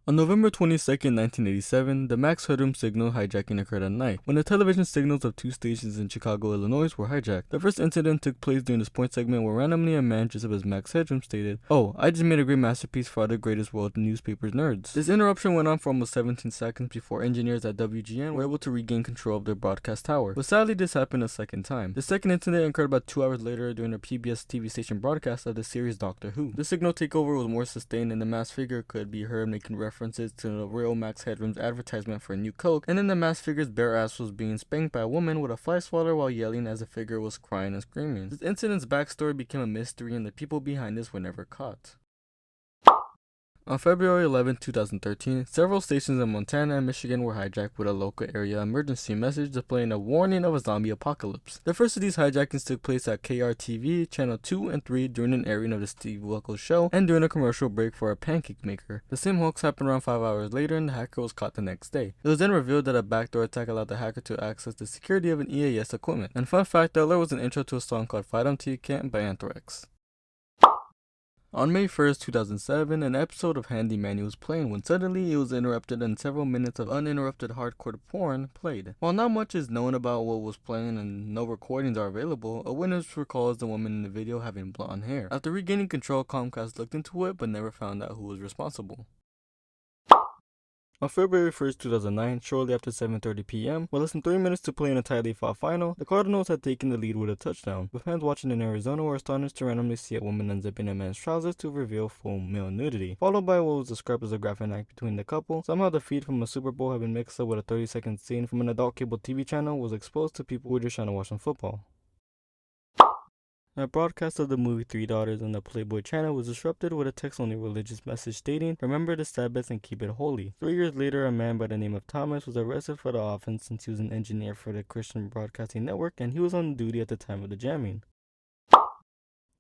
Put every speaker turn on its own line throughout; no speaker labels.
On November 22, 1987, the Max Headroom signal hijacking occurred at night, when the television signals of two stations in Chicago, Illinois were hijacked. The first incident took place during this point segment where randomly a man dressed up as Max Headroom stated, "Oh, I just made a great masterpiece for other greatest world newspapers nerds." This interruption went on for almost 17 seconds before engineers at WGN were able to regain control of their broadcast tower. But sadly, this happened a second time. The second incident occurred about 2 hours later during a PBS TV station broadcast of the series Doctor Who. The signal takeover was more sustained and the masked figure could be heard making references to the real Max Headroom's advertisement for a new Coke, and then the masked figure's bare ass was being spanked by a woman with a fly swatter while yelling as the figure was crying and screaming. This incident's backstory became a mystery and the people behind this were never caught. On February 11, 2013, several stations in Montana and Michigan were hijacked with a local area emergency message displaying a warning of a zombie apocalypse. The first of these hijackings took place at KRTV, Channel 2 and 3 during an airing of the Steve Wilkos show and during a commercial break for a pancake maker. The same hoax happened around 5 hours later and the hacker was caught the next day. It was then revealed that a backdoor attack allowed the hacker to access the security of an EAS equipment. And fun fact, the alert was an intro to a song called Fight 'em Till You Can't by Anthrax. On May 1st, 2007, an episode of Handy Manny was playing when suddenly it was interrupted and several minutes of uninterrupted hardcore porn played. While not much is known about what was playing and no recordings are available, a witness recalls the woman in the video having blonde hair. After regaining control, Comcast looked into it but never found out who was responsible. On February 1st, 2009, shortly after 7:30 p.m., with less than 3 minutes to play in a tightly fought final, the Cardinals had taken the lead with a touchdown. With fans watching in Arizona were astonished to randomly see a woman unzipping a man's trousers to reveal full male nudity, followed by what was described as a graphic act between the couple. Somehow the feed from a Super Bowl had been mixed up with a 30-second scene from an adult cable TV channel was exposed to people who were just trying to watch some football. A broadcast of the movie Three Daughters on the Playboy channel was disrupted with a text-only religious message stating, "Remember the Sabbath and keep it holy." 3 years later, a man by the name of Thomas was arrested for the offense since he was an engineer for the Christian Broadcasting Network and he was on duty at the time of the jamming.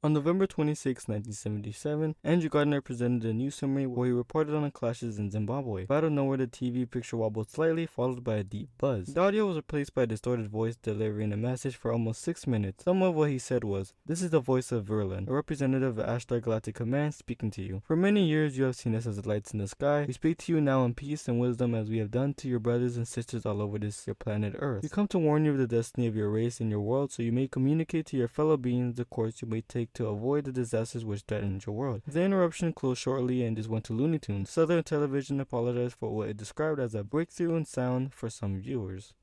On November 26, 1977, Andrew Gardner presented a news summary where he reported on the clashes in Zimbabwe. Out of nowhere, the TV picture wobbled slightly, followed by a deep buzz. The audio was replaced by a distorted voice delivering a message for almost 6 minutes. Some of what he said was, "This is the voice of Verlin, a representative of Ashtar Galactic Command speaking to you. For many years you have seen us as lights in the sky. We speak to you now in peace and wisdom as we have done to your brothers and sisters all over this your planet Earth. We come to warn you of the destiny of your race and your world so you may communicate to your fellow beings the course you may take to avoid the disasters which threaten your world." The interruption closed shortly and just went to Looney Tunes. Southern Television apologized for what it described as a breakthrough in sound for some viewers.